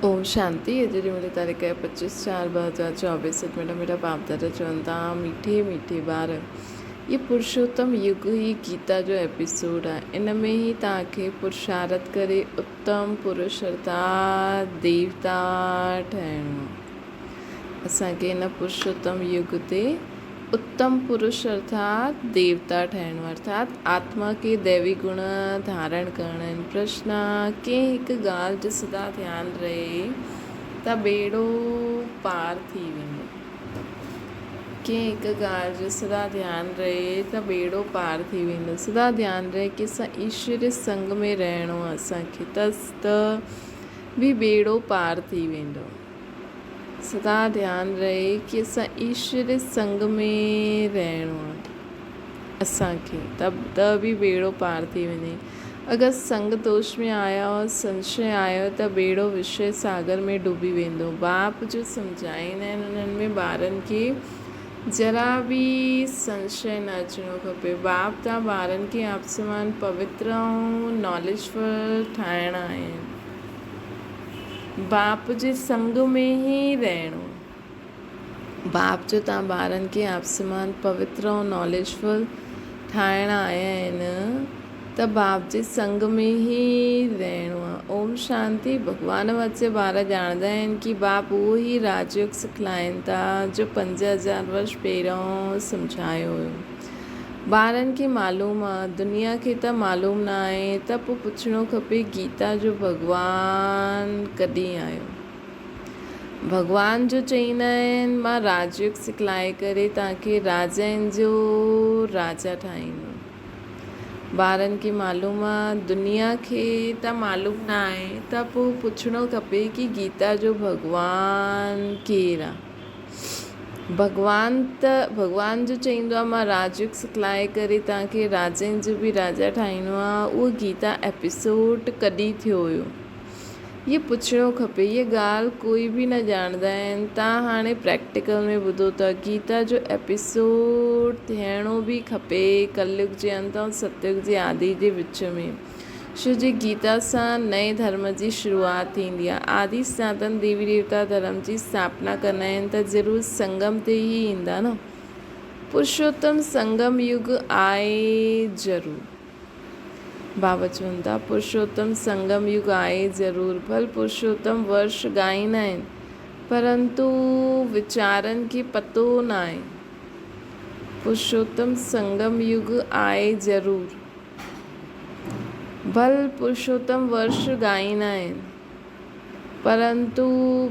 ओम शांति। अॼु जी मुंहिंजी तारीख़ आहे 25/4/2024। मेरा बाप दादा चवनि था मीठे मीठे ॿार, ये पुरुषोत्तम युग ही गीता जो एपिसोड आहे। इन में ही तव्हांखे पुरुषार्थ करे उत्तम पुरुष अर्थात देवता ठहिणो आहे। असांखे हिन पुरुषोत्तम युग ते उत्तम पुरुष अर्थात देवता ठहिणो आहे, अर्थात आत्मा के दैवी गुण धारण करणा आहिनि। प्रश्न कंहिं हिकु ॻाल्हि जो सदा ध्यानु रहे त ॿेड़ो पार थी वेंदो। कंहिं हिकु ॻाल्हि जो सदा ध्यानु रहे त ॿेड़ो पार थी वेंदो। सदा ध्यानु रहे कि असां ईश्वरीय संग में रहणो आहे असांखे, त बि ॿेड़ो पार थी वेंदो। सदा ध्यानु रहे कि असां ईश्वरीय संग में रहणो आहे असांखे, त बि ॿेड़ो पार थी वञे। अगरि संग दोष में आया और संशय आयो त ॿेड़ो विषय सागर में डूबी वेंदो। बाप जो सम्झाईंदा आहिनि उन्हनि में ॿारनि खे जरा बि संशय न अचिणो खपे। बाप तव्हां ॿारनि खे आप समान पवित्र ऐं नॉलेजफुल ठाहिणा आहिनि। बाप जे संग में ही रहणो। बाप जो तव्हां ॿारनि खे आप समान पवित्र ऐं नॉलेजफुल ठाहिणा आया आहिनि त बाप जे संग में ही रहणो आहे। ओम शांति। भॻवान वच्चे ॿार ॼाणंदा आहिनि कि बाप उहो ई राजयोग सिखलाइनि था जो 5000 वर्ष पहिरियों सम्झायो हुयो। ॿारनि खे मालूम आहे, दुनिया खे त मालूम न आहे, त पोइ पुछणो खपे गीता जो भॻवान कॾहिं आयो। भॻवान जो चईंदा आहिनि मां राजयोग सिखलाए करे तव्हांखे राजाउनि जो राजा ठाहींदो। ॿारनि खे मालूम आहे, दुनिया खे त मालूम न आहे, त पोइ पुछणो खपे कि गीता जो भॻवान केरु आहे। भॻवान जो चईंदो आहे मां राजयोग सिखलाए करे तव्हांखे राजाउनि जो बि राजा ठाहींदो आहे। उहो गीता एपिसोड कॾहिं थियो हुयो, ये पुछणो खपे। ये ॻाल्हि कोई बि न ॼाणंदा आहिनि। तव्हां हाणे प्रैक्टिकल में ॿुधो था, गीता जो एपिसोड थियणो बि खपे कलयुग जे अंत ऐं सतयुग जे आदि जे विच में। छो जे गीता सां नए धर्म जी शुरूआति थींदी आहे। आदि सनातन देवी देवता धर्म जी स्थापना कंदा आहिनि त ज़रूरु संगम ते ई ईंदा न। पुरुषोत्तम संगम युग आहे ज़रूरु। बाबा चवनि था पुरुषोत्तम संगम युग आहे ज़रूरु। भल पुरुषोत्तम वर्ष ॻाईंदा आहिनि, परंतु वीचारनि खे पतो न आहे। पुरुषोत्तम संगम युग आहे ज़रूरु। भल पुरुषोत्तम वर्ष ॻाईंदा आहिनि, परंतु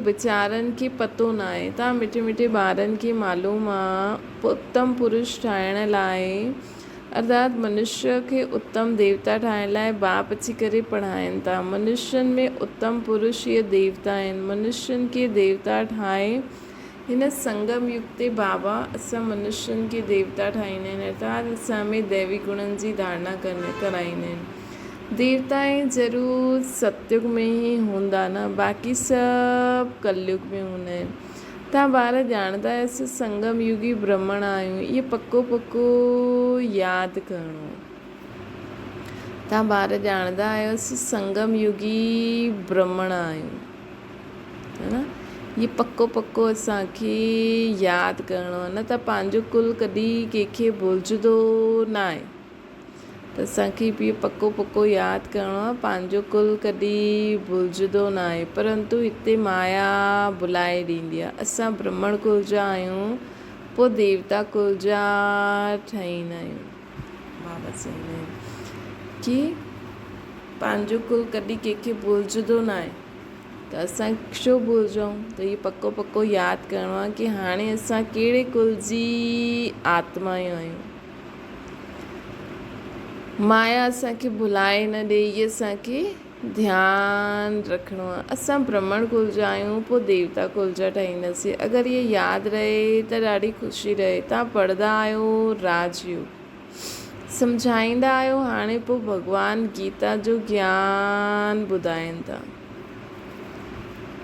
वीचारनि खे पतो न आहे। तव्हां मिठे मिठे ॿारनि खे मालूम आहे उत्तम पुरुष ठाहिण लाइ, अर्थात मनुष्य खे उत्तम देवता ठाहिण लाइ बाप अची करे पढ़ाइनि था। मनुष्यनि में उत्तम पुरुष इहे देवता आहिनि। मनुष्यनि खे देवता ठाहे हिन संगम युग ते बाबा असां मनुष्यनि खे देवता ठाहींदा आहिनि, अर्थात असां में दैवी गुणनि जी धारणा कराईंदा आहिनि। देवता ज़रूरु सतयुग में ही हूंदा न, बाक़ी सभु कलयुग में हूंदा आहिनि। तव्हां ॿार ॼाणंदा असां संगम युगी ब्राह्मण आहियूं, इहे पको यादि करिणो। तव्हां ॿार ॼाणंदा आहियो असां संगम युगी ब्राह्मण आहियूं, है न। इहे पको असांखे यादि करिणो आहे, न त पंहिंजो कुल कॾहिं कंहिंखे भुलिजंदो न आहे। त असांखे बि पको यादि करिणो आहे, पंहिंजो कुल कॾहिं भुलिजंदो न आहे। परंतु हिते माया भुलाए ॾींदी आहे। असां ब्राह्मण कुल जा आहियूं, पोइ देवता कुल जा ठाहींदा आहियूं। बाबा चवंदा आहिनि कि पंहिंजो कुल कॾहिं कंहिंखे भुलिजंदो न आहे, त असां छो भुलिजूं। त इहे पको यादि करिणो आहे कि हाणे असां कहिड़े कुल जी आत्मायूं आहियूं। माया असांखे भुलाए न ॾे, इहे असांखे ध्यानु रखिणो आहे। असां ब्राह्मण कुल जा आहियूं, पोइ देवता कुल जा ठाहींदासीं। अगरि इहे यादि रहे त ॾाढी ख़ुशी रहे। तव्हां पढ़ंदा आहियो राजयोग, सम्झाईंदा आहियो, हाणे पोइ भॻवानु गीता जो ज्ञान ॿुधाइनि था।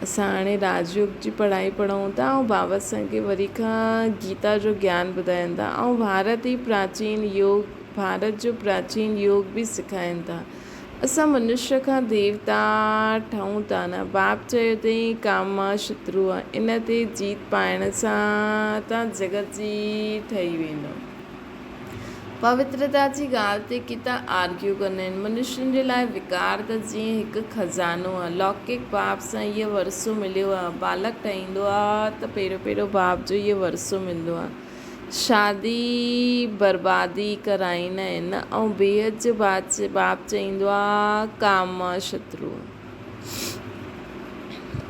असां हाणे राजयोग जी पढ़ाई पढ़ूं था ऐं बाबा असांखे वरी खां गीता जो ज्ञान ॿुधाइनि था। ऐं भारत जो प्राचीन योग बि सेखारीनि था। असां मनुष्य खां देवता ठहूं था न। बाप चयो अथई काम मां शत्रु आहे, इन ते जीत पाइण सां तव्हां जगत जी ठही वेंदो। पवित्रता जी ॻाल्हि ते किता आर्ग्यू कंदा आहिनि। मनुष्यनि जे लाइ विकार त जीअं हिकु खज़ानो आहे। लौकिक बाप सां इहो वरसो मिलियो आहे। बालक ठहींदो आहे त पहिरियों बाप जो इहो वरसो मिलंदो आहे। शादी बर्बादी कराईंदा आहिनि ऐं बेहद जो बाप चईंदो आहे काम मां शत्रु।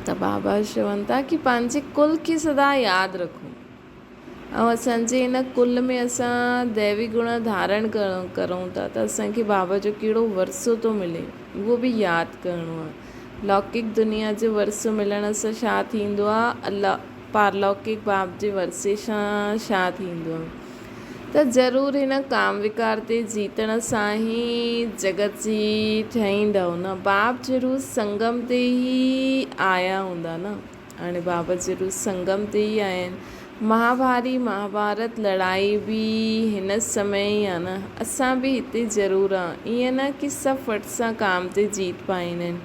त बाबा चवनि था की पंहिंजे कुल खे सदा यादि रखो ऐं असांजे हिन कुल में असां दैवी गुण धारण करूं था त असांखे बाबा जो कहिड़ो वरसो थो मिले उहो बि यादि करिणो आहे। लौकिक दुनिया जो वरसो मिलण सां छा थींदो आहे, पारलौकिक बाप जे वरसे सां छा थींदो आहे। त ज़रूरु हिन काम विकार ते जीतण सां ई जगत जी ठाहींदव न। बाप ज़रूरु संगम ते ई आया हूंदा न। हाणे बाबा ज़रूरु संगम ते ई आया आहिनि। महाभारत लड़ाई बि हिन समय ई आहे न। असां बि हिते ज़रूरु आहे। ईअं न की सभु फट सां काम ते जीत पाईंदा आहिनि।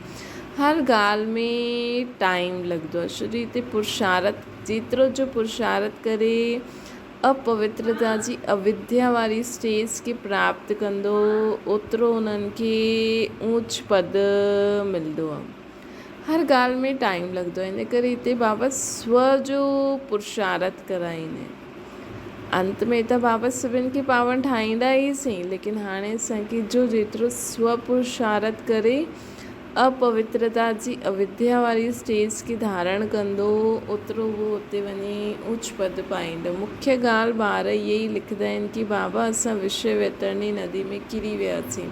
हर ॻाल्हि में टाइम लॻंदो आहे। शुरू हिते पुरुषार्थ जेतिरो जो पुरुषार्थ करे अपवित्रता जी अविद्या वारी स्टेज खे प्राप्त कंदो ओतिरो उन्हनि खे ऊच पद मिलंदो आहे। हर ॻाल्हि में टाइम लॻंदो आहे। इन करे हिते बाबा स्व जो पुरुषार्थ कराईंदा आहिनि। अंत में त बाबा सभिनि खे पावन ठाहींदा ई सही, लेकिन हाणे असांखे जो जेतिरो स्व पुरुषार्थ करे अपवित्रता जी अविद्या वारी स्टेज खे धारण कंदो ओतिरो उहो उते वञी ऊच पद पाईंदो। मुख्य ॻाल्हि ॿार इहे ई लिखंदा आहिनि की बाबा असां विश्व वैतरणी नदी में किरी वियासीं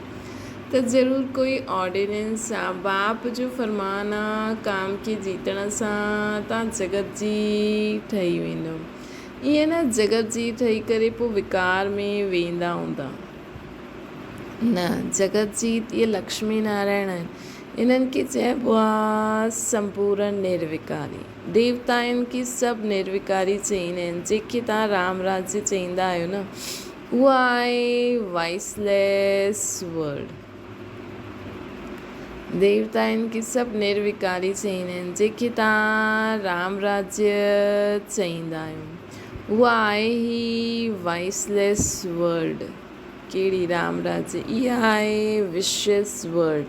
त ज़रूरु कोई ऑर्डिनेंस आहे। बाप जो फरमान आहे काम खे जीतण सां तव्हां जगत जी ठही वेंदो। ईअं न जगत जी ठही करे पोइ विकार में वेंदा हूंदा न। जगत जी इहे लक्ष्मी नारायण आहिनि। इन्हनि खे चइबो आहे संपूर्ण निर्विकारी। देवता आहिनि की सभु निर्विकारी चईंदा आहिनि। जेके तव्हां राम राज्य चईंदा आहियो न उहो आहे वॉइसलेस वर्ड। देवता आहिनि की सभु निर्विकारी चईंदा आहिनि। जेके तव्हां राम राज्य चईंदा आहियो उहा आहे ई वॉइसलेस वर्ड। कहिड़ी राम राज्य? इहा आहे विशियस वर्ड।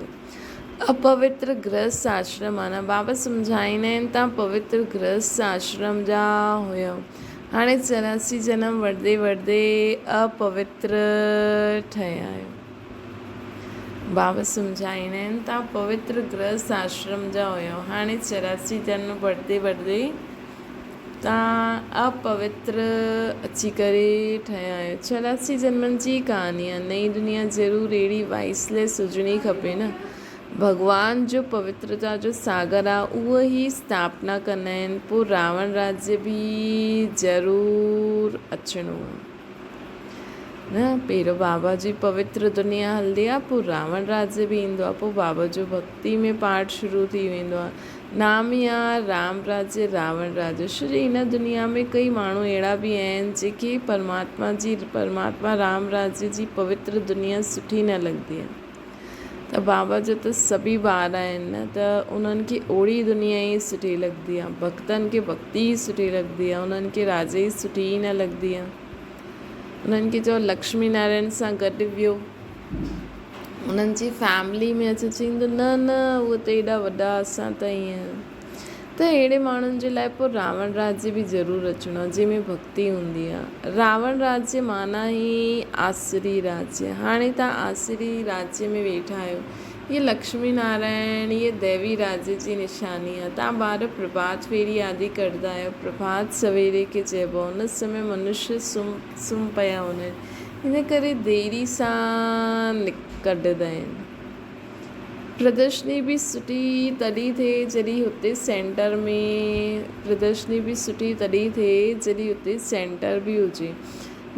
अपवित्र गृहस्थ आश्रम आहे न। बाबा सम्झाईंदा आहिनि तव्हां पवित्र गृहस्थ आश्रम जा हुयो, हाणे 84 जनम वठंदे अपवित्र ठहिया आहियो। बाबा सम्झाईंदा आहिनि तव्हां पवित्र गृहस्थ आश्रम जा हुयो, हाणे 84 जनम वठंदे तव्हां अपवित्र अची करे ठहिया आहियो। 84 जनमनि जी कहानी आहे। नई दुनिया ज़रूरु अहिड़ी वाइसलेस हुजणी खपे न। भॻवान जो पवित्रता जो सागर आहे उहो ई स्थापना कंदा आहिनि। पोइ रावण राज्य बि ज़रूरु अचिणो आहे न। पहिरियों बाबा जी पवित्र दुनिया हलंदी आहे, पोइ रावण राज्य बि ईंदो आहे। पोइ बाबा जो भक्ति में पाठ शुरू थी वेंदो आहे। नाम ई आहे राम राज्य रावण राज्य। श्री हिन दुनिया में कई माण्हू अहिड़ा बि आहिनि जेके परमात्मा राम राज्य जी पवित्र दुनिया सुठी न लॻंदी आहे। त बाबा जो त सभी ॿार आहिनि न, त उन्हनि खे ओड़ी दुनिया ई सुठी लॻंदी आहे। भक्तनि खे भक्ति ई सुठी लॻंदी आहे। उन्हनि खे राजा ई सुठी ई न लॻंदी आहे। उन्हनि खे चयो लक्ष्मी नारायण सां गॾु वियो, उन्हनि जी फैमिली में अची चईंदो न उहे त एॾा वॾा, असां त ईअं। त अहिड़े माण्हुनि जे लाइ पोइ रावण राज्य बि ज़रूरु अचिणो आहे जंहिंमें भक्ति हूंदी आहे। रावण राज्य माना ई आसुरी राज्य। हाणे तव्हां आसुरी राज्य में वेठा आहियो। ये लक्ष्मी नारायण ये दैवी राज्य जी निशानी आहे। तव्हां ॿार प्रभात फेरी आदि कंदा आहियो। प्रभात सवेरे खे चइबो आहे। उन समय मनुष्य सुम्ही पिया हूंदा आहिनि, इन करे देरी सां कढंदा आहिनि। प्रदर्शनी बि सुठी तॾहिं थिए जॾहिं हुते सेंटर में प्रदर्शनी बि सुठी तॾहिं थिए जॾहिं हुते सेंटर बि हुजे,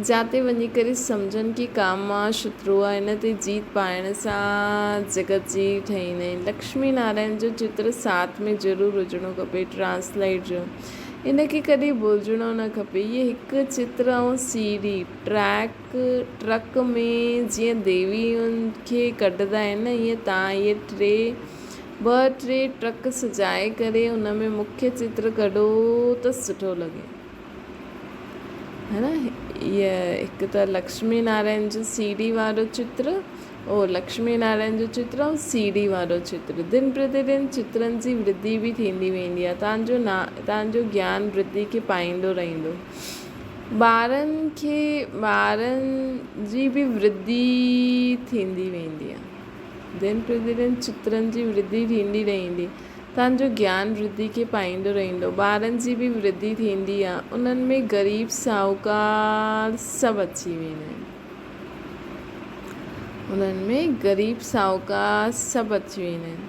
जिते वञी करे सम्झनि की काम मां शत्रु आहे। इन ते जीत पाइण सां जगत जी ठहींदा आहिनि। लक्ष्मी नारायण जो चित्र साथ में ज़रूरु हुजणो खपे, ट्रांसलाइट जो। इनखे कॾहिं भुलिजणो न खपे। इहे हिकु चित्र ऐं सीढ़ी ट्रक में जीअं देवियुनि खे कढंदा आहिनि न, ईअं तव्हां इहे टे ट्रक सजाए करे उन में मुख्य चित्र कढो त सुठो लॻे, है न। इहा हिकु त लक्ष्मी नारायण जो सीढ़ी वारो चित्र, लक्ष्मी नारायण जो चित्र ऐं सीढ़ी वारो चित्र। दिन प्रतिदिन चित्रनि जी वृद्धि बि थींदी वेंदी आहे। तव्हांजो ज्ञान वृद्धि खे पाईंदो रहंदो। ॿारनि जी बि वृद्धि थींदी वेंदी आहे। दिन प्रतिदिन चित्रनि जी वृद्धि थींदी रहंदी, तव्हांजो ज्ञान वृद्धि खे पाईंदो रहंदो। ॿारनि जी बि वृद्धि थींदी आहे। उन्हनि में ग़रीब साहूकार सभु अची वेंदा आहिनि। उन्हनि में ग़रीब साहूकार सभु अची वेंदा आहिनि।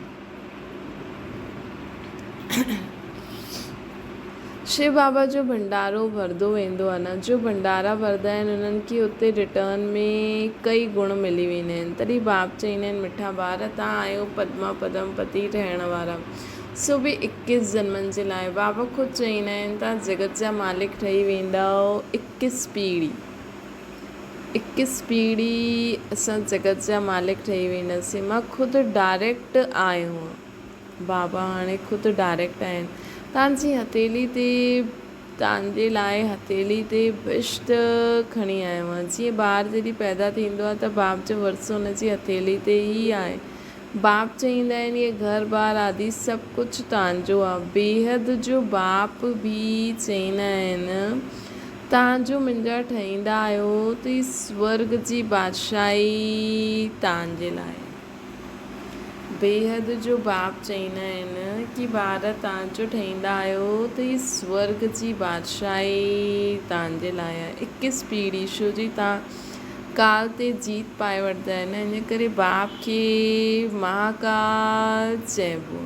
शिव बाबा जो भंडारो भरंदो वेंदो आहे न। जो भंडारा भरंदा आहिनि उन्हनि खे उते रिटर्न में कई गुण मिली वेंदा आहिनि। तॾहिं बाप चवंदा आहिनि, मिठा ॿार तव्हां आहियो पद्म पति ठहण वारा, सो बि 21 जन्मनि जे लाइ। बाबा ख़ुदि चवंदा आहिनि, तव्हां जगत जा मालिक ठही वेंदा 21 पीढ़ी असां जगत जा मालिक ठही वेंदासीं। मां ख़ुदि डायरेक्ट आयो आहियां। बाबा हाणे ख़ुदि डायरेक्ट आहिनि। तव्हांजी हथेली ते, तव्हांजे लाइ हथेली ते विश्त खणी आयो आहियां। जीअं ॿार जॾहिं पैदा थींदो आहे त बाप जो वरसो हुनजी हथेली ते ई आहे। बाप चवंदा आहिनि, इहे घर बार आदि सभु कुझु तव्हांजो आहे। बेहद जो बाप बि चवंदा आहिनि, तव्हांजो मुंहिंजा ठहींदा आहियो त ही स्वर्ग जी बादशाही तव्हांजे लाइ। बेहद जो बाप चवंदा आहिनि कि ॿार तव्हांजो ठहींदा आहियो त ही स्वर्ग जी बादशाही तव्हांजे लाइ आहे। 21 पीढ़ी छो जी तव्हां काल ते जीत पाए वठंदा आहिनि। इन करे बाप खे महाकाल चइबो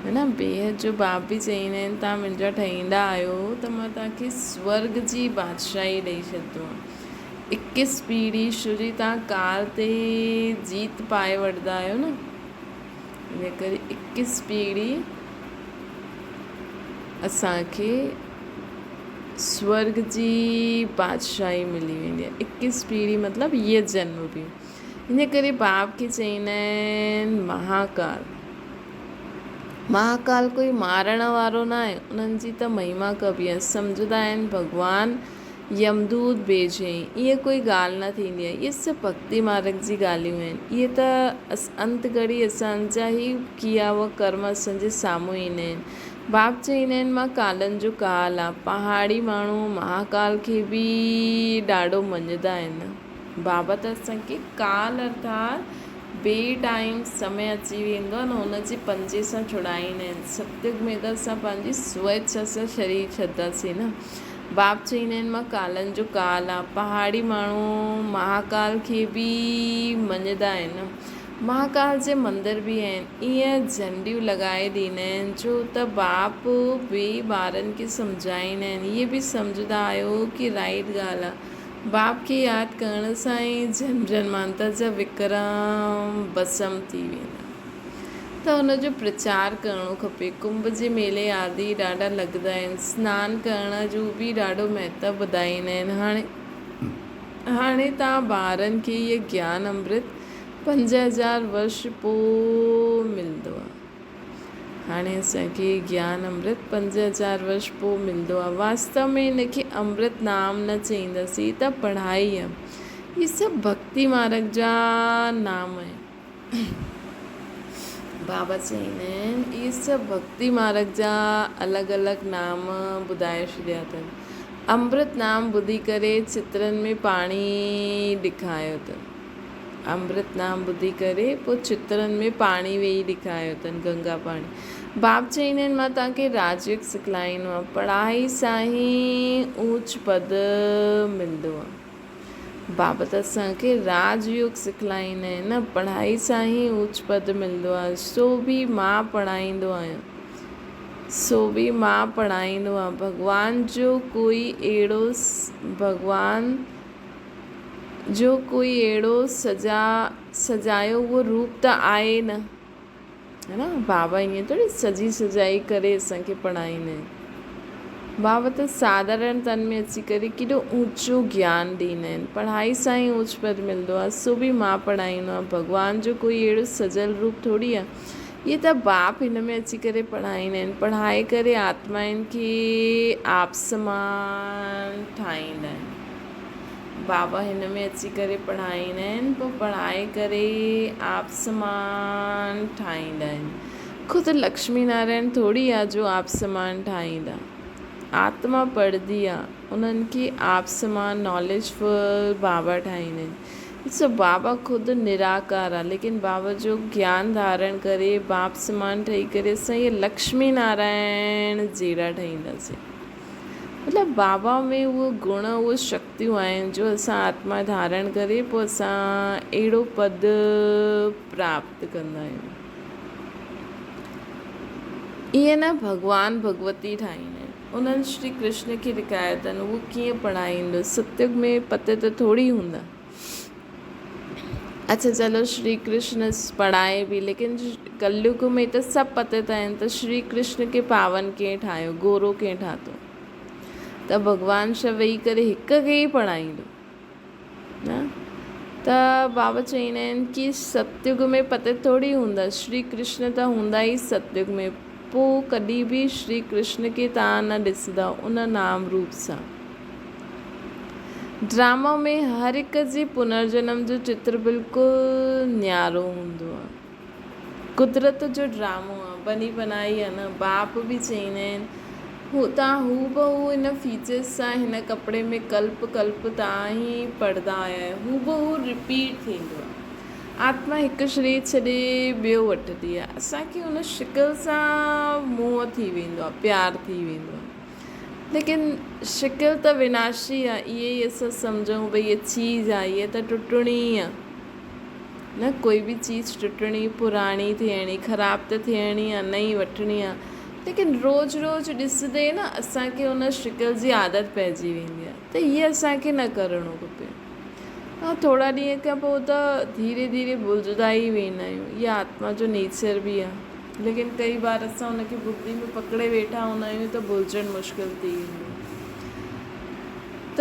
है न। बेहद जो बाप बि चवंदा आहिनि, तव्हां मुंहिंजा ठहींदा आहियो त मां तव्हांखे स्वर्ग जी बादशाही ॾेई छॾंदो आहे। 21 पीढ़ी छो जी तव्हां काल ते जीत पाए वठंदा आहियो न। इन करे 21 पीढ़ी असांखे स्वर्ग जी बादशाही मिली वेंदी आहे। 21 पीढ़ी मतिलबु इहे जन्म बि। इन करे बाप खे चवंदा आहिनि महाकाल कोई मारण वारो न आहे। उन्हनि जी त महिमा कबी आहे। सम्झंदा आहिनि भॻवानु यमदूत भेजे, इहा कोई ॻाल्हि न थींदी आहे। इहे सभु भक्ति मार्ग जी ॻाल्हियूं आहिनि। इहे त अंत घड़ी असांजा ई किया हुआ कर्म असांजे साम्हूं ईंदा आहिनि। बाप चवंदा आहिनि, मां कालनि जो काल आहे। पहाड़ी माण्हू महाकाल खे बि ॾाढो मञंदा आहिनि। बाबा त असांखे काल अर्थात बे टाइम समय अची वेंदो आहे न, हुनजी पंजे सां छुड़ाईंदा आहिनि। सतयुग में त असां पंहिंजी स्वेच्छा सां शरीर छॾंदासीं न। बाप चवंदा आहिनि, मां कालनि जो काल आहे। पहाड़ी माण्हू महाकाल खे बि मञंदा आहिनि। महाकाल जे मंदर बि आहिनि। ईअं झंडियूं लॻाए ॾींदा आहिनि जो त बाप ॿिए ॿारनि खे सम्झाईंदा आहिनि। इहे बि सम्झंदा आहियो कि राइट ॻाल्हि आहे। बाप खे यादि करण सां ई जन्मांतर जा विक्रम भस्म थी वेंदा। त हुनजो प्रचार करणो खपे। कुंभ जे मेले आदि ॾाढा लॻंदा आहिनि। सनानु करण जो बि ॾाढो महत्व ॿुधाईंदा आहिनि। हाणे तव्हां ॿारनि खे इहे ज्ञान अमृत 5000 वर्ष पोइ मिलंदो आहे। हाणे असांखे ज्ञान अमृत 5000 वर्ष पोइ मिलंदो आहे। वास्तव में हिनखे अमृत नाम न चईंदासीं, त पढ़ाई आहे। इहे सभु भक्ति मार्ग जा नाम आहिनि। बाबा चवंदा आहिनि, इहे सभु भक्ति मार्ग जा अलॻि अलॻि नाम ॿुधाए छॾिया अथनि। अमृत नाम ॿुधी करे चित्रनि में पाणी ॾेखारियो अथनि। अमृत नाम ॿुधी करे पोइ चित्रनि में पाणी वेही ॾेखारियो अथनि, गंगा पाणी। बाप चवंदा आहिनि, मां तव्हांखे राजयोग सिखलाईंदो आहे। पढ़ाई सां ई ऊच पद मिलंदो आहे। बाबा त असांखे राजयोग सिखलाईंदा आहिनि न। पढ़ाई सां ई ऊच पद मिलंदो आहे। सो बि मां पढ़ाईंदो आहियां। भॻवान जो कोई अहिड़ो सजायो उहो रूप त आहे न। है ना। बाबा ईअं थोरी सजी सजाई करे असांखे पढ़ाईंदा आहिनि। बाबा त साधारण तन में अची करे केॾो ऊचो ज्ञान ॾींदा आहिनि। पढ़ाई सां ई ऊच पद मिलंदो आहे। सो बि मां पढ़ाईंदो आहे। भॻवान जो कोई अहिड़ो सजल रूप थोरी आहे। इहे त बाप हिन में अची करे पढ़ाईंदा आहिनि। पढ़ाए करे आत्माउनि खे आप समान ठाहींदा आहिनि। बाबा हिन में अची करे पढ़ाईंदा आहिनि, पोइ पढ़ाए करे आप समान ठाहींदा आहिनि। ख़ुदि लक्ष्मी नारायण थोरी आहे जो आप समान ठाहींदा। आत्मा पढ़ंदी आहे, उन्हनि खे आप समान नॉलेजफुल बाबा ठाहींदा आहिनि। ॾिसो बाबा ख़ुदि निराकार आहे, लेकिन बाबा जो ज्ञान धारण करे बाप समान ठही करे असां इहे लक्ष्मी नारायण जहिड़ा ठहींदासीं। मतिलबु बाबा में उहो गुण, उहे शक्तियूं आहिनि जो असां आत्मा धारण करे पोइ असां अहिड़ो पद प्राप्त कंदा आहियूं। ईअं न भॻवानु भगवती ठाहींदा आहिनि। उन्हनि श्री कृष्ण खे ॾेखारियो अथनि उहो कीअं पढ़ाईंदो। सतयुग में पते त थोरी हूंदा। अच्छा चलो श्री कृष्ण पढ़ाए बि, लेकिन कलयुग में त सभु पते त आहिनि त श्री कृष्ण खे पावन कीअं ठाहियो, गोरो कीअं ठातो। त भॻवानु छा वेही करे हिक खे ई पढ़ाईंदो न। त बाबा चवंदा आहिनि कि सतयुग में पते थोरी हूंदा। श्री कृष्ण त हूंदा ई सतयुग में। पोइ कॾहिं बि श्री कृष्ण खे तव्हां न ॾिसंदा उन नाम रूप सां। ड्रामा में हर हिक जी पुनर्जन्म जो चित्र बिल्कुलु न्यारो हूंदो आहे। कुदरत जो ड्रामो आहे, बनी बनाई आहे न। बाप बि चवंदा आहिनि तव्हां हू बहू हिन फीचर्स सां हिन कपिड़े में कल्प कल्प तव्हां ई पढ़ंदा आया आहियो। हू बहू रिपीट थींदो आहे। आत्मा हिकु शरीर छॾे ॿियो वठंदी आहे। असांखे हुन शिकिल सां मोह थी वेंदो आहे, प्यारु थी वेंदो आहे। लेकिन शिकिल त विनाशी आहे। इहे ई असां सम्झूं भई इहा चीज़ आहे, इहा त टुटणी आहे न। कोई बि चीज़ टुटणी, पुराणी थियणी, ख़राबु त थियणी आहे, नई वठणी आहे। लेकिन रोज़ु रोज़ु ॾिसंदे न असांखे हुन शिकिल जी आदत पइजी वेंदी आहे। त इहे असांखे न करिणो खपे। हा, थोरा ॾींहं खां पोइ त धीरे धीरे भुलिजंदा ई वेंदा आहियूं। इहा आत्मा जो नेचर बि आहे। लेकिन कई बार असां हुनखे बुद्धि में पकड़े वेठा हूंदा आहियूं त भुलिजणु मुश्किल थी वेंदो। त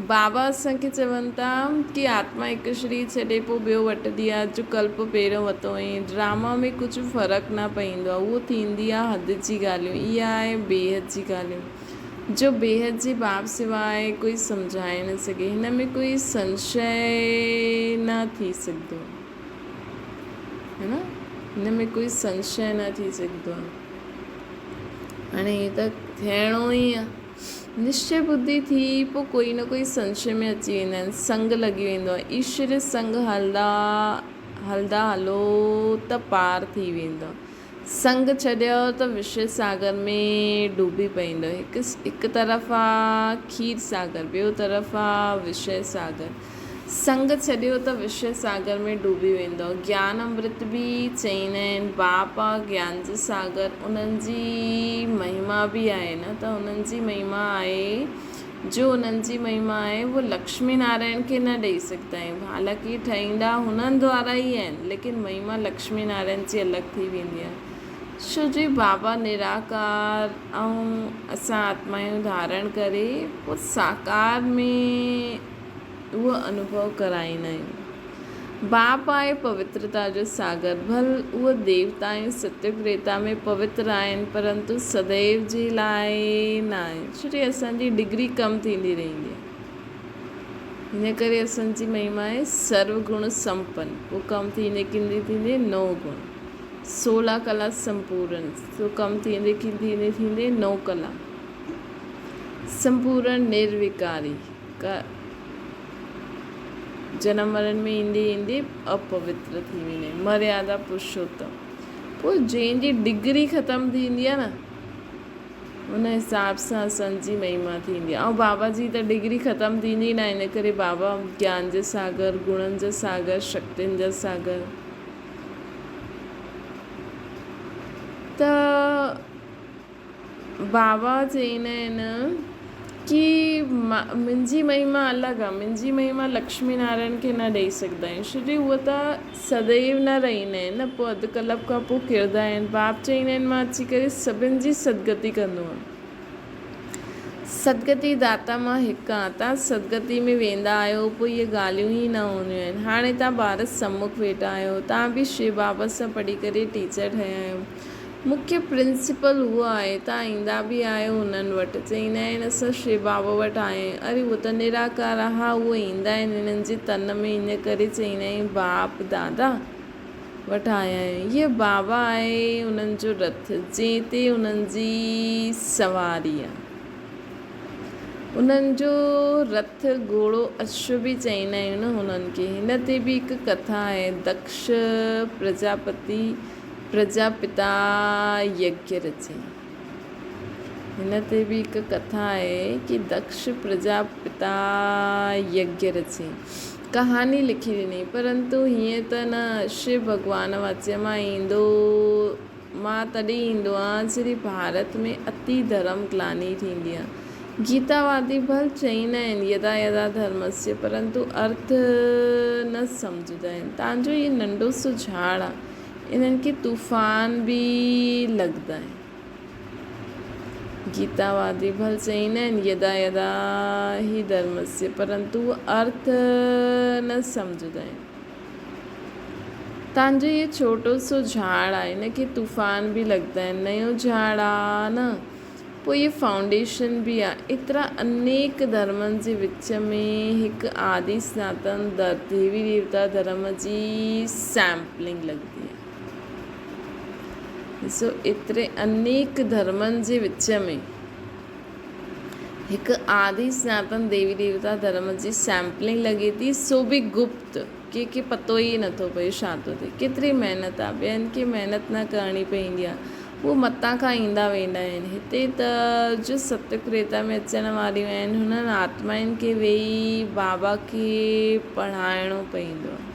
बाबा असांखे चवनि था कि आत्मा हिकु शरीर छॾे पोइ ॿियो वठंदी आहे जो कल्प पहिरियों वरितो हुई। ड्रामा में कुझु फ़र्क़ु न पवंदो आहे। उहो थींदी आहे हद जी ॻाल्हियूं। इहा आहे बेहद जी ॻाल्हियूं जो बेहद जी बाप सवाइ कोई सम्झाए न सघे। हिन में कोई संशय न थी सघंदो है न। हिन में कोई संशय न थी सघंदो आहे। हाणे हे त थियणो ई आहे। निश्चय बुद्धि थी पोइ कोई न कोई संशय में अची वेंदा आहिनि। संग लॻी वेंदो आहे। ईश्वर संग हलंदा हलंदा हलो त पार थी वेंदो। संग छॾियो त विषय सागर में डूबी पवंदो। हिकु तरफ़ आहे खीर सागर, ॿियो तरफ़ आहे विषय सागर। संग छॾियो त विषय सागर में डूबी वेंदो। ज्ञान अमृत बि चवंदा आहिनि बाप आहे ज्ञान जो सागर। उन्हनि जी महिमा बि आहे न। त उन्हनि जी महिमा आहे जो उन्हनि जी महिमा आहे उहो लक्ष्मी नारायण खे न ॾेई सघंदा आहियूं। हालांकि ठाहींदा हुननि द्वारा ई आहिनि, लेकिन महिमा लक्ष्मी नारायण जी अलॻि थी वेंदी आहे। छो जी बाबा निराकार ऐं असां आत्माऊं धारण करे पोइ साकार में उहो अनुभव कराईंदा आहियूं। बाप आहे पवित्रता जो सागर। भल उहे देवता ऐं सत्युग त्रेता में पवित्र आहिनि, परंतु सदैव जे लाइ न आहिनि। छो जो असांजी डिग्री कम थींदी रहंदी आहे। हिन करे असांजी महिमा आहे सर्वगुण संपन्न। पोइ कम थींदे थींदे 9 गुण, 16 कला संपूर्ण। तो कम थींदे थींदे 9 कला संपूर्ण निर्विकारी का जनम मरण में ईंदे ईंदे अपवित्र थी वेंदा आहिनि। मर्यादा पुरुषोत्तम। पोइ जंहिंजी डिग्री ख़तमु थींदी आहे न उन हिसाब सां असांजी महिमा थींदी आहे। ऐं बाबा जी त डिग्री ख़तमु थींदी न। इन करे बाबा ज्ञान जो सागर, गुणनि जो सागर, शक्तियुनि जो सागर। त बाबा चवंदा आहिनि कि मुंहिंजी महिमा अलॻि आहे, मुंहिंजी महिमा लक्ष्मी नारायण खे न ॾेई सघंदा आहियूं, छोजी उहे त सदैव न रहंदा आहिनि न, पोइ अधु कलाक खां पोइ किरंदा आहिनि। बाप चईंदा आहिनि मां अची करे सभिनि जी सदगति कंदो आहियां। सदगति दाता मां हिकु आहियां। तव्हां सदगति में वेंदा आहियो पोइ इहे ॻाल्हियूं ई न हूंदियूं आहिनि। हाणे तव्हां भारत सम्मुख वेठा आहियो, तव्हां बि शिव बाबा सां पढ़ी करे टीचर ठहिया आहियो। मुख्य प्रिंसिपल उहो आहे, तव्हां ईंदा बि आहियो उन्हनि वटि, चईंदा आहिनि असां शिव बाबा वटि आया आहियूं। अरे उहो त निराकार आहे, हा उहे ईंदा आहिनि हिननि जे तन में, इन करे चईंदा आहियूं बाप दादा वटि आया आहियूं। इहे बाबा आहे उन्हनि जो रथ, जंहिं ते उन्हनि जी सवारी आहे। उन्हनि जो रथ घोड़ो अश्व बि चईंदा आहियूं न हुननि खे। हिन ते बि हिकु कथा आहे, दक्ष प्रजापिता यज्ञ रचे। हिन ते बि हिकु कथा आहे कि दक्ष प्रजापिता यज्ञ रचे, कहानी लिखी ॾिनी। परंतु हीअं त न, शिव भॻवानु वाच्य मां ईंदो, मां तॾहिं ईंदो आहे जॾहिं भारत में अति धर्म ग्लानी थींदी आहे। गीतावादी भल चईंदा आहिनि यदा यदा धर्मस्य, परंतु अर्थ न सम्झंदा आहिनि। तव्हांजो इहे नंढो सो झाड़ आहे, इन्हनि खे तूफ़ान बि लॻंदा आहिनि। गीतावादी भल चईंदा आहिनि यदा यदा ही धर्मस्य, परंतु अर्थ न सम्झंदा आहिनि। तव्हांजो इहे छोटो सो झाड़ आहे, हिनखे तूफ़ान बि लॻंदा आहिनि। नयो झाड़ आहे न, पोइ इहे फाउंडेशन बि आहे। एतिरा अनेक धर्मनि जे विच में हिकु आदि सनातन देवी देवता धर्म जी सैम्पलिंग लॻंदी आहे। ॾिसो, एतिरे अनेक धर्मनि जे विच में हिकु आदि सनातन देवी देवता धर्म जी सैम्पलिंग लॻे थी, सो बि गुप्त, कंहिंखे पतो ई नथो पए छा थो थिए। केतिरी महिनत आहे, ॿियनि खे महिनत न करणी पवंदी आहे, उहे मतां खां ईंदा वेंदा आहिनि। हिते त जो सत्यक्रिएता में अचण वारियूं आहिनि, हुननि आत्माउनि खे वेही बाबा खे पढ़ाइणो पवंदो आहे।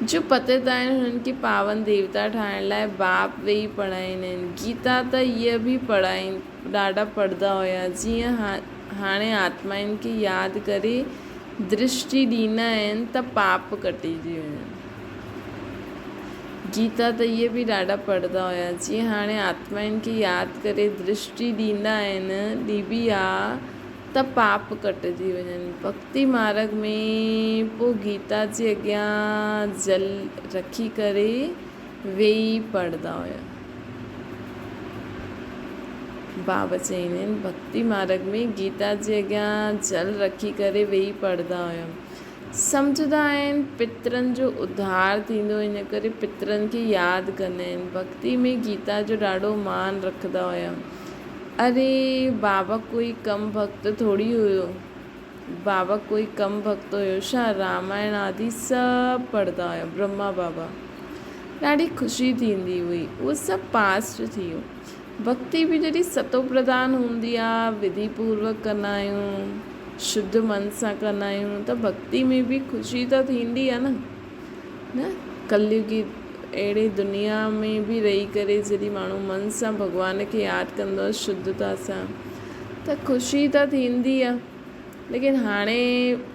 जो पतित आहिनि हुननि खे पावन देवता ठाहिण लाइ बाप वेही पढ़ाईंदा आहिनि। गीता त इहा बि ॾाढा पढ़ंदा हुया। जीअं हाणे आत्माउनि खे यादि करे दृष्टि ॾींदा आहिनि त पाप कटिजी वञनि। गीता त इहे बि ॾाढा पढ़ंदा हुया। जीअं हाणे आत्माउनि खे यादि करे दृष्टि ॾींदा आहिनि, ॾिबी आहे त पाप कटिजी वञनि। भक्ति मार्ग में पोइ गीता जे अॻियां जल रखी करे वेही पढ़ंदा हुया। बाबा चईंदा आहिनि भक्ति मार्ग में गीता जे अॻियां जल रखी करे वेही पढ़ंदा हुया। सम्झंदा आहिनि पितरनि जो उद्धार थींदो, इन करे पितरनि खे यादि कंदा आहिनि। भक्ति में गीता जो ॾाढो मान रखंदा हुया। अरे बाबा कोई कम भक्त थोड़ी हुयो, बाबा कोई कम भक्त हुयो छा? रामायण आदि सभु पढ़ंदा हुया ब्रह्मा बाबा। ॾाढी ख़ुशी थींदी हुई, उहो सभु पास्ट थी वियो। भक्ति बि जॾहिं सतो प्रधान हूंदी आहे, विधि पूर्वक कंदा आहियूं, शुद्ध मन सां कंदा आहियूं, त भक्ति में बि ख़ुशी त थींदी आहे न। कलयुगी अहिड़े दुनिया में बि रही करे जॾहिं माण्हू मन सां भॻवान खे यादि कंदो आहे शुद्धता सां, त ख़ुशी त थींदी आहे। लेकिन हाणे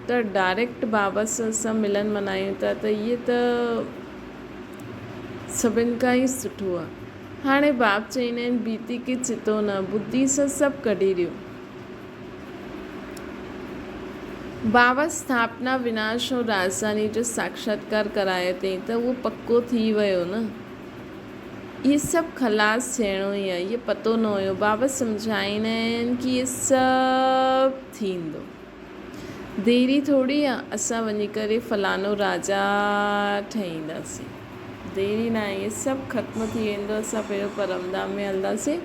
त डायरेक्ट बाबा सां असां मिलन मल्हायूं था, त इहे त सभिनि खां ई सुठो आहे। हाणे बाप चईंदा आहिनि बीती खे चितो न, बुद्धि सां सभु कढी ॾियो। बाबा स्थापना विनाश और राजधानी जो साक्षात्कार करायो अथई, त उहो पको थी वियो न। इहे सभु ख़लास थियणो ई आहे, इहे पतो न हुयो। बाबा सम्झाईंदा आहिनि कि इहे सभु थींदो, देरी थोरी आहे असां वञी करे फलानो राजा ठहींदासीं। देरी न आहे, इहे सभु ख़त्म थी वेंदो। असां पहिरियों परमधाम में हलंदासीं,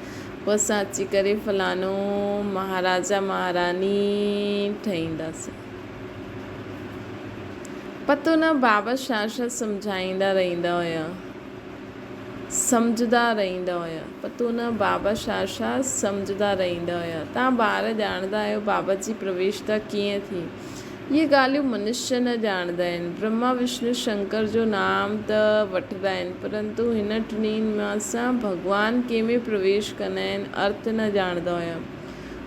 पोइ असां अची करे फलानो महाराजा महारानी ठहींदासीं। पतो न बाबा छा छा सम्झाईंदा रहंदा हुया, सम्झंदा रहंदा हुया। पतो न बाबा छा छा सम्झंदा रहंदा हुया। तव्हां ॿार ॼाणंदा आहियो बाबा जी प्रवेशता कीअं थी। इहे ॻाल्हियूं मनुष्य न ॼाणंदा आहिनि। ब्रह्मा विष्णु शंकर जो नाम त वठंदा आहिनि, परंतु हिन टिन्हिनि मां सां भॻवानु कंहिंमें प्रवेश कंदा आहिनि अर्थ न ॼाणंदा हुया।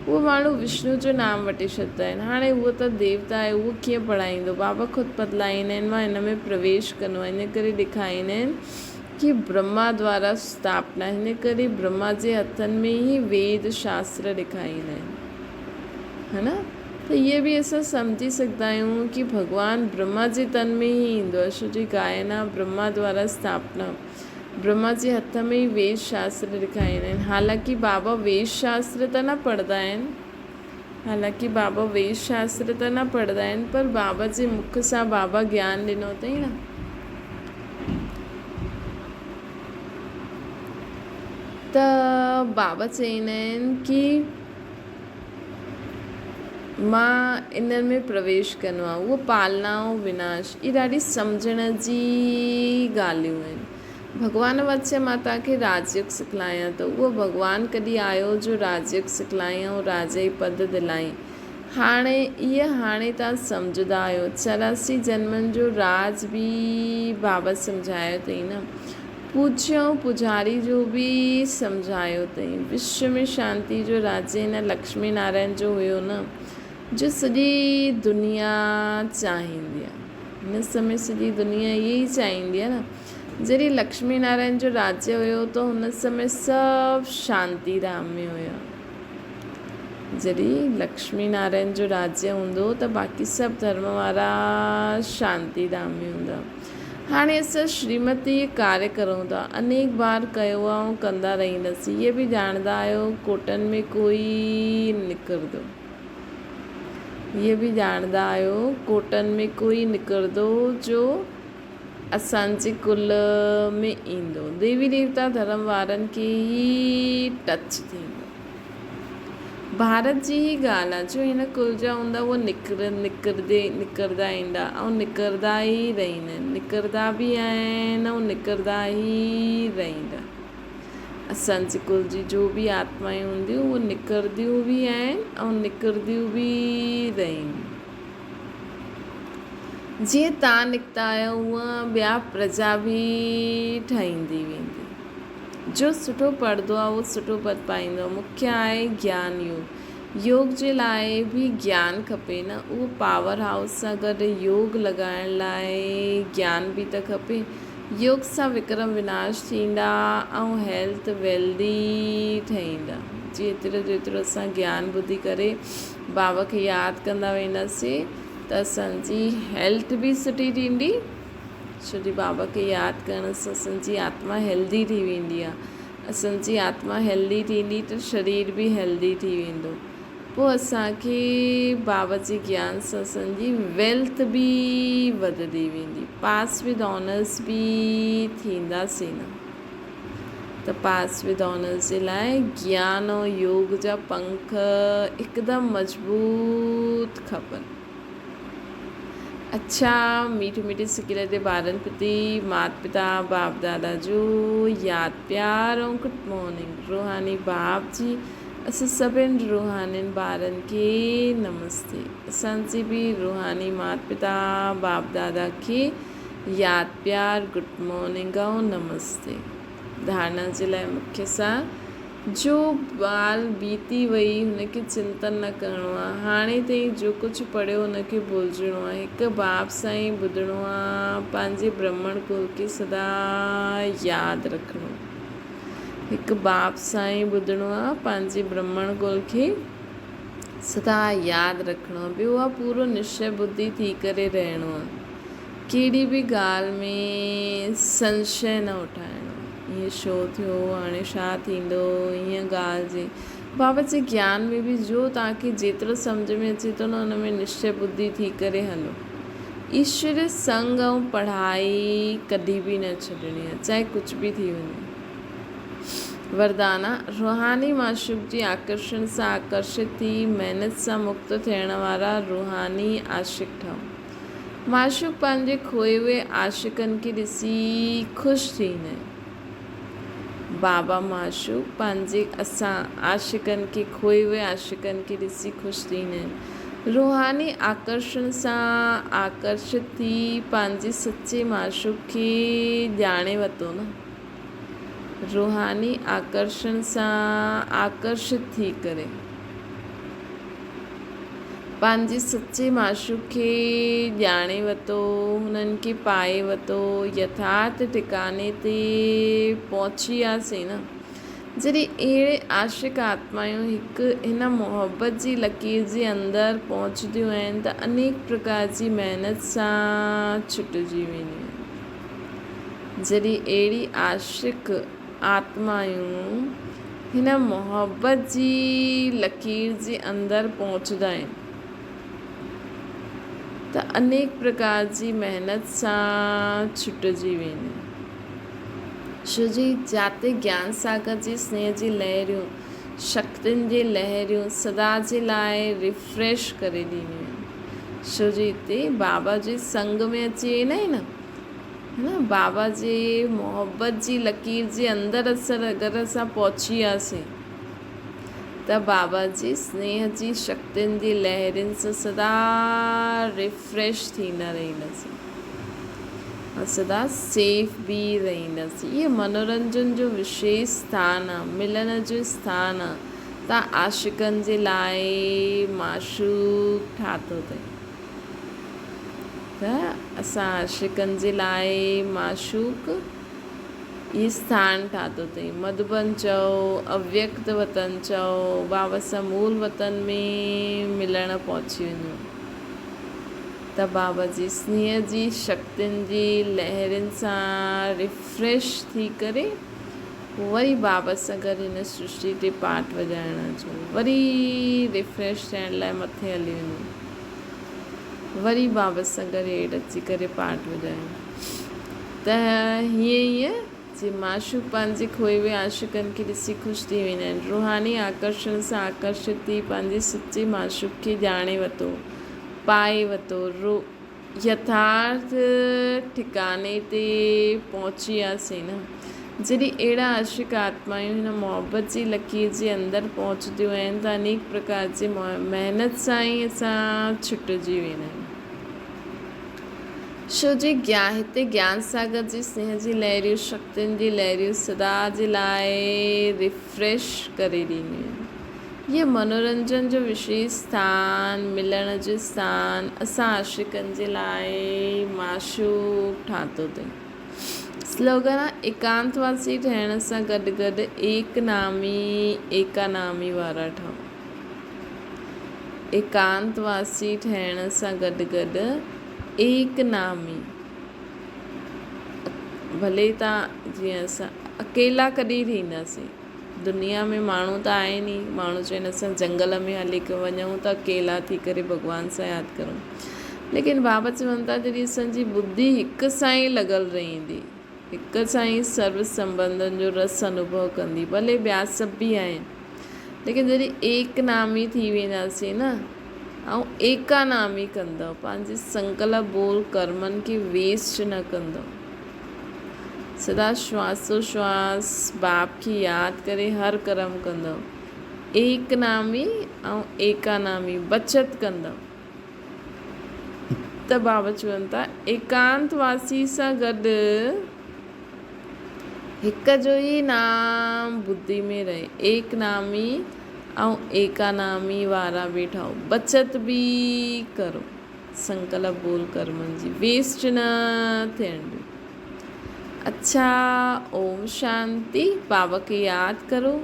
उहो माण्हू विष्णु जो नाम वठी छॾंदा आहिनि। हाणे उहो त देवता आहे, उहो कीअं पढ़ाईंदो? बाबा ख़ुदि बतलाईंदा आहिनि, मां हिन में प्रवेश कंदो आहियां। इन करे ॾेखारींदा आहिनि कि ब्रह्मा द्वारा स्थापना, हिन करे ब्रह्मा जे हथनि में ई वेद शास्त्र ॾेखारींदा आहिनि, है न। त इहे बि असां सम्झी सघंदा आहियूं कि भॻवानु ब्रह्मा जे तन में ई ईंदो आहे, छो जो गायना ब्रह्मा द्वारा स्थापना, ब्रह्मा जे हथ में ई वेद शास्त्र ॾेखारींदा आहिनि। हालांकि बाबा वेद शास्त्र त न पढ़ंदा आहिनि, पर बाबा जे मुख सां बाबा ज्ञान ॾिनो अथई न। त बाबा चईंदा आहिनि कि मां इन्हनि में प्रवेश कंदो आहियां। उहो पालना ऐं विनाश, इहे ॾाढी सम्झण जी ॻाल्हियूं आहिनि। भॻवानु वटि चए मां तव्हांखे राजयोग सिखलायां थो, उहो भॻवानु कॾहिं आयो जो राजयोग सिखलायईं ऐं राजा जी पद दिलाईं। हाणे तव्हां सम्झंदा आहियो, 84 जन्मनि जो राज बि बाबा सम्झायो अथई न, पूज्य ऐं पुजारी जो बि सम्झायो अथई। विश्व में शांति जो राज्य हिन लक्ष्मी नारायण जो हुयो न, जो सॼी दुनिया चाहींदी आहे। हिन समय सॼी दुनिया इहे ई चाहींदी आहे न। जॾहिं लक्ष्मी नारायण जो राज्य हुयो त हुन समय सभु शांति धाम में हुया। जॾहिं लक्ष्मी नारायण जो राज्य हूंदो त बाक़ी सभु धर्म वारा शांति धाम में हूंदा। हाणे असां श्रीमती कार्य करूं था, अनेक बार कयो आहे ऐं कंदा रहंदासीं। इहे बि ॼाणंदा आहियो कोटनि में कोई निकिरंदो, इहे बि ॼाणंदा आहियो कोटनि में कोई निकिरंदो जो असांजे कुल में ईंदो। देवी देवता धर्म वारनि खे ई टच थींदो। भारत जी ही ॻाल्हि आहे, जो हिन कुल जा हूंदा उहो निकिरंदा ईंदा ऐं निकिरंदा ई रहंदा आहिनि, निकिरंदा बि आहिनि ऐं निकिरंदा ई रहंदा। असांजे कुल जी जो बि आत्माएं हूंदियूं उहे निकिरंदियूं बि आहिनि ऐं निकिरंदियूं बि रहंदियूं। जीअं तव्हां निकिता आहियो हूअं ॿिया प्रजा बि ठहींदी वेंदी। जो सुठो पढ़ंदो आहे उहो सुठो पद पाईंदो। मुख्य आहे ज्ञान योग। योग जे लाइ बि ज्ञान खपे न, उहो पावर हाउस सां गॾु योग लॻाइण लाइ ज्ञान बि त खपे। योग सां विक्रम विनाश थींदा ऐं हेल्थ वेल्दी ठहींदा। जेतिरो असां ज्ञान ॿुधी करे बाबा खे यादि कंदा वेंदासीं त असांजी हेल्थ बि सुठी थींदी, छो जो बाबा खे यादि करण सां असांजी आत्मा हेल्दी थी वेंदी आहे। असांजी आत्मा हेल्दी थींदी त शरीर बि हेल्दी थी वेंदो। पोइ असांखे बाबा जे ज्ञान सां असांजी वेल्थ बि वधंदी वेंदी। पास विद ऑनर्स बि थींदासीं न, त पास विद ऑनर्स जे लाइ ज्ञान ऐं योग जा पंख हिकदमि मज़बूत खपनि। अच्छा, मीठे सिकिरे ते ॿारनि प्रति माता पिता बाप दादा जो यादि प्यार ऐं गुड मॉर्निंग। रूहानी बाप जी असां सभिनि रूहानियुनि ॿारनि खे नमस्ते। असांजी बि रूहानी माता पिता बाप दादा खे यादि प्यार गुड मॉर्निंग ऐं नमस्ते। धारणा जे लाइ मुख्य सां, जो ॻाल्हि बीती वई हुनखे चिंतन न करिणो आहे। हाणे ताईं जो कुझु पढ़ियो हुनखे भुलिजिणो आहे। हिकु बाप सां ई ॿुधणो आहे। पंहिंजे ब्राह्मण कुल खे सदा यादि रखिणो। हिकु बाप सां ई ॿुधणो आहे, पंहिंजे ब्राह्मण कुल खे सदा यादि रखिणो। ॿियो आहे पूरो निश्चय बुद्धि थी करे रहणो आहे। कहिड़ी बि ॻाल्हि में संशय न उठाइणो। ईअं छो थियो, हाणे छा थींदो, ईअं ॻाल्हि जे बाबा जे ज्ञान में बि जो तव्हांखे जेतिरो सम्झ में अचे थो न उन में निश्चय बुद्धि थी करे हलो। ईश्वर संग ऐं पढ़ाई कॾहिं बि न छॾणी आहे, चाहे कुझु बि थी वञे। वरदाना रूहानी माशूक जी आकर्षण सां आकर्षित थी महिनत सां मुक्त थियण वारा रूहानी आशिक ठहो। माशूक पंहिंजे खोए हुए आशिकनि खे ॾिसी ख़ुशि थींदा आहिनि। बाबा माशूक पंहिंजे असां आशिकनि खे खोए हुए आशिकनि खे ॾिसी ख़ुशि थींदा आहिनि। रूहानी आकर्षण सां आकर्षित थी पंहिंजे सचे माशूक खे ॼाणे वरितो न। रूहानी आकर्षण सां आकर्षित थी करे पंहिंजे सचे माशूक खे ॼाणे वरितो, हुननि खे पाए वरितो, यथार्थ ठिकाने ते पहुची वियासीं न। जॾहिं अहिड़े आशिक आत्मायूं हिन मोहबत जी लकीर जे अंदरि पहुचंदियूं आहिनि त अनेक प्रकार जी महिनत सां छुटिजी वेंदियूं आहिनि। जॾहिं अहिड़ी आशिक आत्मायूं हिन मोहबत जी लकीर जे अंदरि पहुचंदा आहिनि त अनेक प्रकार जी महिनत सां छुटिजी वेंदियूं। छो जी जाते ज्ञान सागर जी स्नेह जी लहरियूं, शक्तियुनि जी लहरियूं सदा जे लाइ रिफ्रेश करे ॾींदियूं आहिनि। छो जी हिते बाबा जे संग में अची वेंदा आहिनि न, बाबा जे मोहबत जी लकीर जे अंदरि अगरि असां पहुची वियासीं त बाबा जी स्नेह जी शक्तियुनि जी लहरियुनि सां सदा रिफ्रेश थींदा रहंदासीं और सदा सेफ बि रहंदासीं। इहे मनोरंजन जो विशेष स्थान आहे, मिलण जो स्थान आहे। तव्हां आशिकनि जे लाइ माशूक ठातो अथई, त असां आशिकनि जे लाइ माशूक ये स्थान ठातो अथई। मधुबन चओ, अव्यक्त वतन चओ, बाबा सां मूल वतन में मिलण पहुची वञो त बाबा जी स्नेह जी शक्तियुनि जी लहरियुनि सां रिफ्रेश थी करे वरी बाबा सां गॾु हिन सृष्टि ते पाठ वॼाइण अचो, वरी रिफ्रेश थियण लाइ मथे हली वञो, वरी बाबा सां गॾु हेठि अची करे पाठ वॼाइणो। त हीअं जे माशूक पंहिंजे खोए विए आशिकनि खे ॾिसी ख़ुशि थी वेंदा आहिनि। रूहानी आकर्षण सां आकर्षित थी पंहिंजे सचे माशूक खे ॼाणे वरितो, पाए वरितो, यथार्थ ठिकाने ते पहुची वियासीं न। जॾहिं अहिड़ा आशिक आत्मायूं हिन मोहबत जी लकीर जे अंदरि पहुचंदियूं आहिनि त अनेक प्रकार जी महिनत सां ई असां छुटिजी वेंदा आहियूं। छो जे हिते ज्ञान सागर जी स्नेह जी लहरियूं, शक्तियुनि जी लहरियूं सदा जे लाइ रिफ्रेश करे ॾींदियूं आहिनि। इहे मनोरंजन जो विशेष स्थान, मिलण जो स्थान असां आशिकनि जे लाइ माशूक ठातो अथई। स्लोगन आहे, एकांतवासी ठहिण सां गॾु गॾु एकानामी वारा ठहो। एकांतवासी ठहिण सां गॾु गॾु एकनामी, भले तव्हां जीअं असां अकेला कॾहिं थींदासीं, दुनिया में माण्हू त आहे नी, माण्हू चवनि असां जंगल में हली वञूं त अकेला थी करे भॻवान सां यादि करूं, लेकिन बाबा चवनि था जॾहिं असांजी बुद्धि हिक सां ई लॻल रहंदी, हिक सां ई सर्व संबंधनि जो रस अनुभव कंदी, भले ॿिया सभु बि आहिनि, लेकिन जॾहिं एकनामी थी वेंदासीं न ऐं एकानामी कंदव, पंहिंजे संकल्प बोल कर्मनि खे वेस्ट न कंदव, सदा श्वासोश्वास बाप खे यादि करे हर कर्म कंदव, एकनामी ऐं एकानामी बचत कंदव त बाबा चवनि था एकांतवासी सां गॾु हिक जो ई नाम बुद्धि में रहे, एकनामी ऐं एकानामी वारा बि ठहो, बचत बि करो, संकल्प बोल कर्मनि जी वेस्ट न थियण ॾियो। अच्छा, ओम शांति। बाबा खे यादि करो,